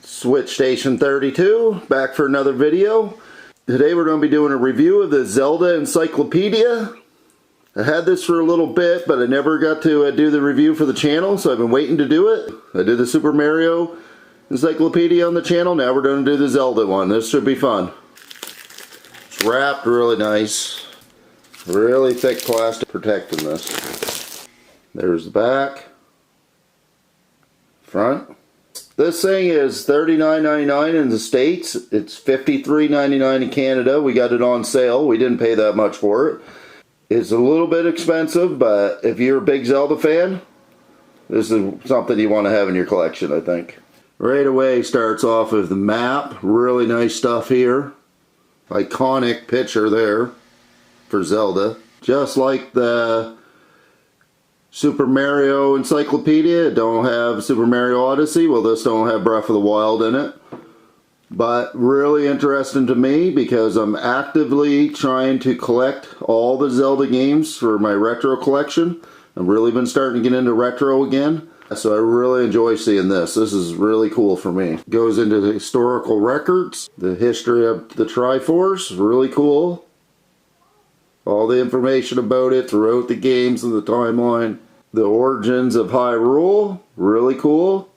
Switch Station 32, back for another video. Today we're going to be doing a review of the Zelda encyclopedia. I had this for a little bit, but I never got to do the review for the channel, so I've been waiting to do it. I did the Super Mario encyclopedia on the channel, now we're going to do the Zelda one. This should be fun. It's wrapped really nice. Really thick plastic protecting this. There's the back. Front. This thing is $39.99 in the States. It's $53.99 in Canada. We got it on sale. We didn't pay that much for it. It's a little bit expensive, but if you're a big Zelda fan, this is something you want to have in your collection, I think. Right away starts off with the map. Really nice stuff here. Iconic picture there for Zelda. Just like the Super Mario encyclopedia, it don't have Super Mario Odyssey. Well, this don't have Breath of the Wild in it. But really interesting to me because I'm actively trying to collect all the Zelda games for my retro collection. I've really been starting to get into retro again. So I really enjoy seeing this. This is really cool for me. Goes into the historical records, the history of the Triforce, really cool. All the information about it throughout the games and the timeline. The origins of Hyrule, really cool.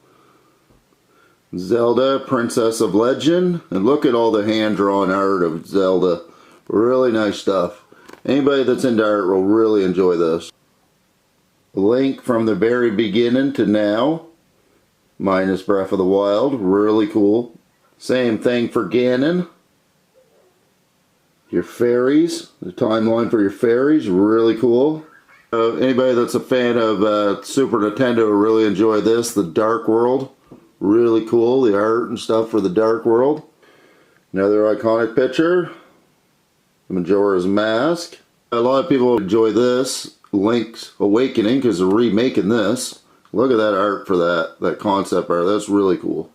Zelda, Princess of Legend, and look at all the hand-drawn art of Zelda. Really nice stuff. Anybody that's into art will really enjoy this. Link from the very beginning to now, minus Breath of the Wild, really cool. Same thing for Ganon. Your fairies, the timeline for your fairies, really cool. Anybody that's a fan of Super Nintendo will really enjoy this. The Dark World, really cool. The art and stuff for the Dark World. Another iconic picture, Majora's Mask. A lot of people enjoy this. Link's Awakening because they're remaking this. Look at that art for that concept art. That's really cool.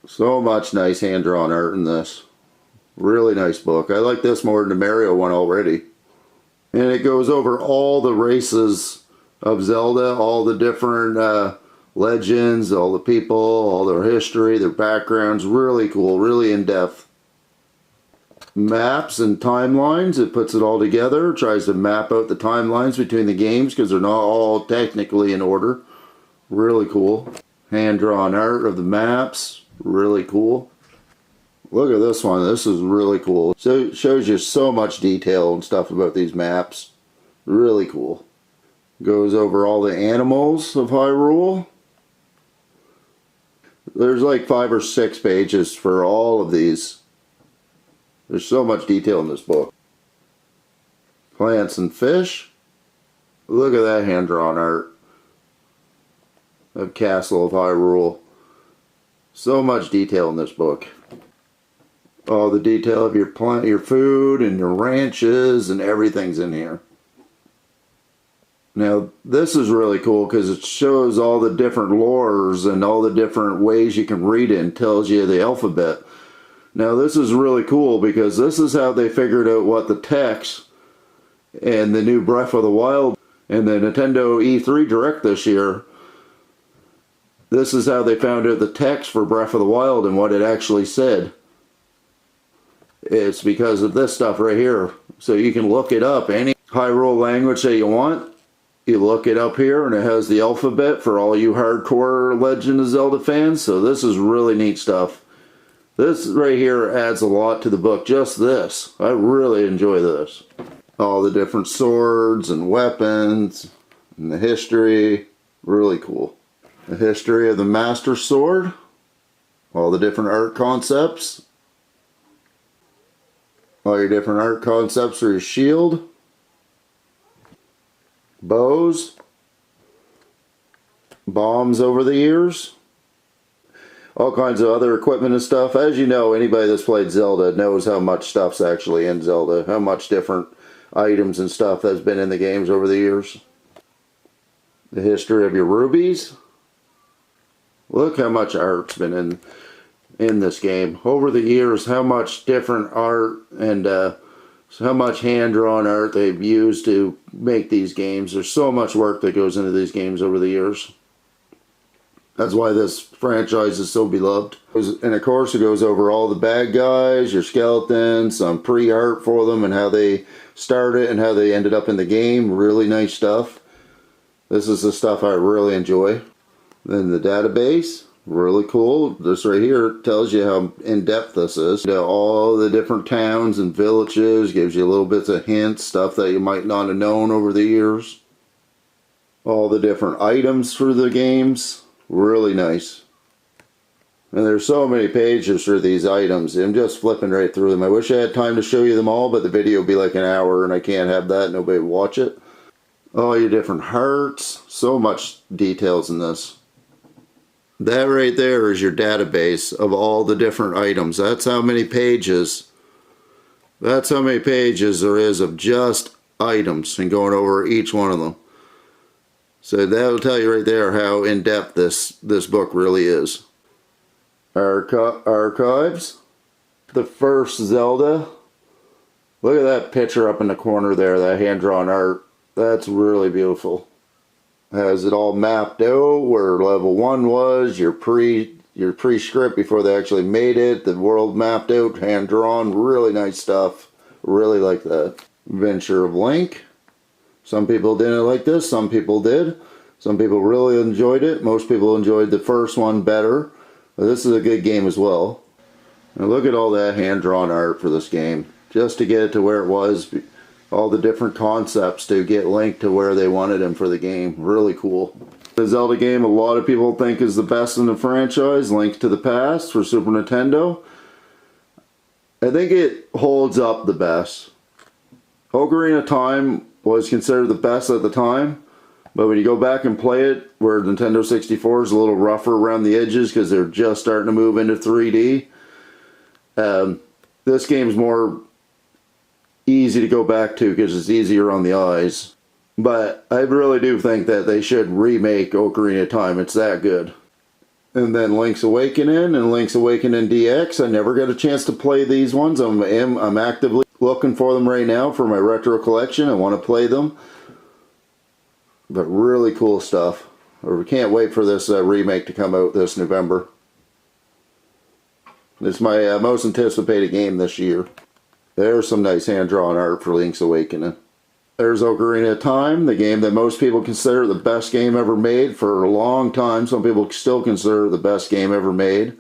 So much nice hand-drawn art in this. Really nice book. I like this more than the Mario one already. And it goes over all the races of Zelda, all the different legends, all the people, all their history, their backgrounds. Really cool, really in-depth. Maps and timelines, it puts it all together, tries to map out the timelines between the games because they're not all technically in order. Really cool. Hand-drawn art of the maps, really cool. Look at this one, this is really cool. So it shows you so much detail and stuff about these maps. Really cool. Goes over all the animals of Hyrule. There's like 5 or 6 pages for all of these. There's so much detail in this book. Plants and fish. Look at that hand-drawn art of Castle of Hyrule. So much detail in this book. All the detail of your plant, your food, and your ranches, and everything's in here. Now, this is really cool because it shows all the different lores and all the different ways you can read it and tells you the alphabet. Now this is really cool because this is how they figured out what the text and the new Breath of the Wild and the Nintendo E3 Direct this year. This is how they found out the text for Breath of the Wild and what it actually said. It's because of this stuff right here. So you can look it up, any Hyrule language that you want. You look it up here and it has the alphabet for all you hardcore Legend of Zelda fans. So this is really neat stuff. This right here adds a lot to the book, just this. I really enjoy this. All the different swords and weapons and the history, really cool. The history of the Master Sword, all the different art concepts. All your different art concepts for your shield. Bows. Bombs over the years. All kinds of other equipment and stuff. As you know, anybody that's played Zelda knows how much stuff's actually in Zelda. How much different items and stuff has been in the games over the years. The history of your rubies. Look how much art's been in this game. Over the years, how much different art and how much hand-drawn art they've used to make these games. There's so much work that goes into these games over the years. That's why this franchise is so beloved. And of course it goes over all the bad guys, your skeletons, some pre-art for them and how they started and how they ended up in the game. Really nice stuff. This is the stuff I really enjoy. Then the database, really cool. This right here tells you how in-depth this is. All the different towns and villages, gives you little bits of hints, stuff that you might not have known over the years. All the different items for the games. Really nice. And there's so many pages for these items. I'm just flipping right through them. I wish I had time to show you them all, but the video would be like an hour and I can't have that. Nobody would watch it. All your different hearts. So much details in this. That right there is your database of all the different items. That's how many pages. That's how many pages there is of just items and going over each one of them. So that'll tell you right there how in-depth this book really is. Archives. The first Zelda. Look at that picture up in the corner there, that hand-drawn art. That's really beautiful. Has it all mapped out where level 1 was, your pre-script before they actually made it, the world mapped out, hand-drawn, really nice stuff. Really like that. Adventure of Link. Some people didn't like this, some people did. Some people really enjoyed it. Most people enjoyed the first one better. But this is a good game as well. And look at all that hand-drawn art for this game. Just to get it to where it was. All the different concepts to get Link to where they wanted him for the game. Really cool. The Zelda game a lot of people think is the best in the franchise. Link to the Past for Super Nintendo. I think it holds up the best. Ocarina of Time was considered the best at the time, but when you go back and play it, where Nintendo 64 is a little rougher around the edges because they're just starting to move into 3D, this game's more easy to go back to because it's easier on the eyes. But I really do think that they should remake Ocarina of Time. It's that good. And then Link's Awakening and Link's Awakening DX. I never got a chance to play these ones. I'm actively looking for them right now for my retro collection. I want to play them. But really cool stuff. We can't wait for this remake to come out this November. It's my most anticipated game this year. There's some nice hand-drawn art for Link's Awakening. There's Ocarina of Time, the game that most people consider the best game ever made for a long time. Some people still consider it the best game ever made.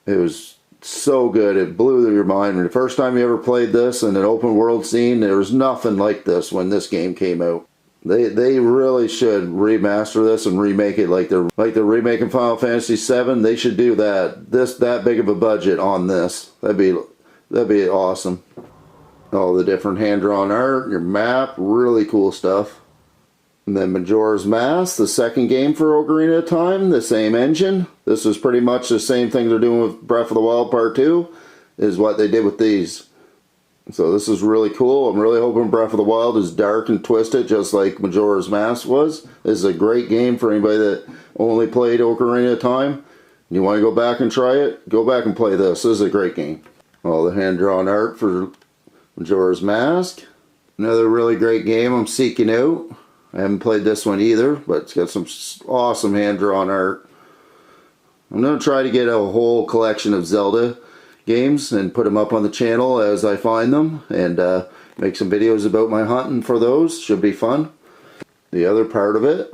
It was so good, it blew your mind. And the first time you ever played this in an open world scene, there was nothing like this when this game came out. They really should remaster this and remake it like they're remaking Final Fantasy VII. They should do that. That big of a budget on this. That'd be awesome. All the different hand-drawn art, your map, really cool stuff. And then Majora's Mask, the second game for Ocarina of Time, the same engine. This is pretty much the same thing they're doing with Breath of the Wild Part 2, is what they did with these. So this is really cool. I'm really hoping Breath of the Wild is dark and twisted, just like Majora's Mask was. This is a great game for anybody that only played Ocarina of Time. You want to go back and try it? Go back and play this. This is a great game. All the hand-drawn art for Majora's Mask. Another really great game I'm seeking out. I haven't played this one either, but it's got some awesome hand-drawn art. I'm going to try to get a whole collection of Zelda games and put them up on the channel as I find them, and make some videos about my hunting for those. Should be fun. The other part of it.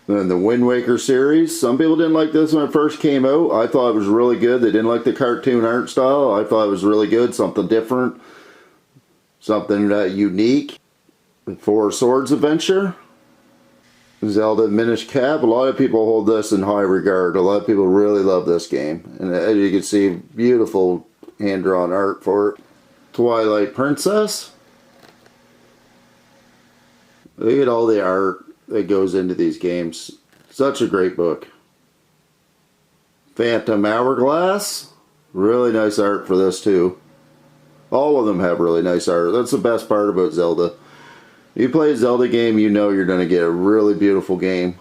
Then the Wind Waker series. Some people didn't like this when it first came out. I thought it was really good. They didn't like the cartoon art style. I thought it was really good. Something different. Something unique. The Four Swords Adventure. Zelda Minish Cap. A lot of people hold this in high regard. A lot of people really love this game. And as you can see, beautiful hand-drawn art for it. Twilight Princess. Look at all the art that goes into these games. Such a great book. Phantom Hourglass. Really nice art for this too. All of them have really nice art. That's the best part about Zelda. If you play a Zelda game, you know you're going to get a really beautiful game.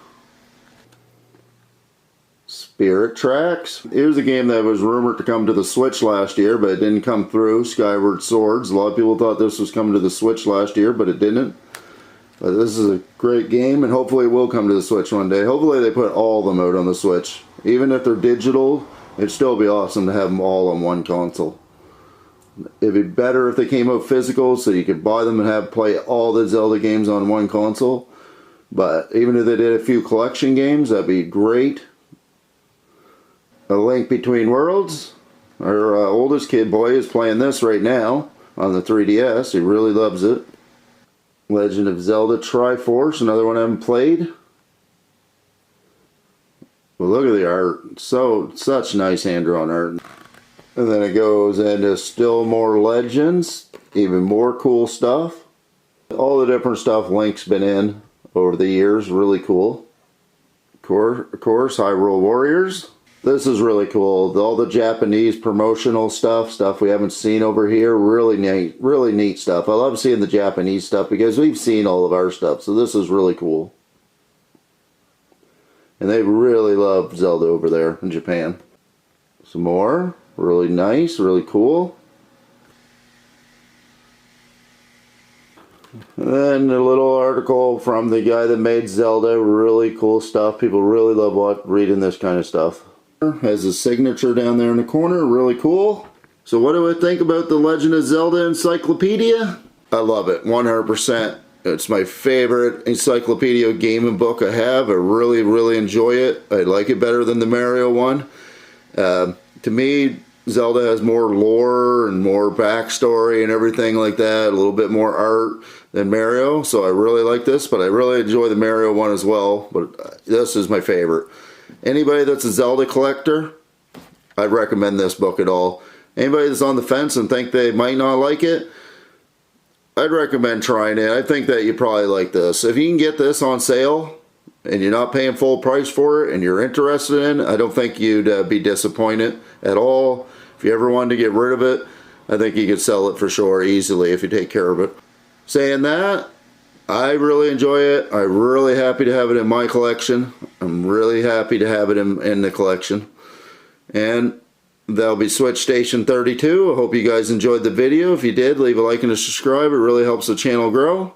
Spirit Tracks. Here's a game that was rumored to come to the Switch last year, but it didn't come through. Skyward Swords. A lot of people thought this was coming to the Switch last year, but it didn't. But this is a great game, and hopefully it will come to the Switch one day. Hopefully they put all of them out on the Switch. Even if they're digital, it'd still be awesome to have them all on one console. It'd be better if they came out physical so you could buy them and play all the Zelda games on one console. But even if they did a few collection games, that'd be great. A Link Between Worlds. Our oldest kid boy is playing this right now on the 3DS. He really loves it. Legend of Zelda Triforce, another one I haven't played. Well, look at the art. Such nice hand-drawn art. And then it goes into still more legends, even more cool stuff. All the different stuff Link's been in over the years, really cool. Of course, Hyrule Warriors. This is really cool. All the Japanese promotional stuff we haven't seen over here. Really neat stuff. I love seeing the Japanese stuff because we've seen all of our stuff. So this is really cool. And they really love Zelda over there in Japan. Some more. Really nice. Really cool. And then a little article from the guy that made Zelda. Really cool stuff. People really love reading this kind of stuff. Has his signature down there in the corner. Really cool. So what do I think about the Legend of Zelda encyclopedia? I love it. 100%. It's my favorite encyclopedia game and book I have. I really enjoy it. I like it better than the Mario one. To me, Zelda has more lore and more backstory and everything like that. A little bit more art than Mario. So I really like this, but I really enjoy the Mario one as well. But this is my favorite. Anybody that's a Zelda collector, I'd recommend this book at all. Anybody that's on the fence and think they might not like it, I'd recommend trying it. I think that you probably like this. If you can get this on sale and you're not paying full price for it and you're interested in it, I don't think you'd be disappointed at all. If you ever wanted to get rid of it, I think you could sell it for sure easily if you take care of it. Saying that, I really enjoy it. I'm really happy to have it in my collection. I'm really happy to have it in the collection. And that'll be Switch Station 32. I hope you guys enjoyed the video. If you did, leave a like and a subscribe. It really helps the channel grow.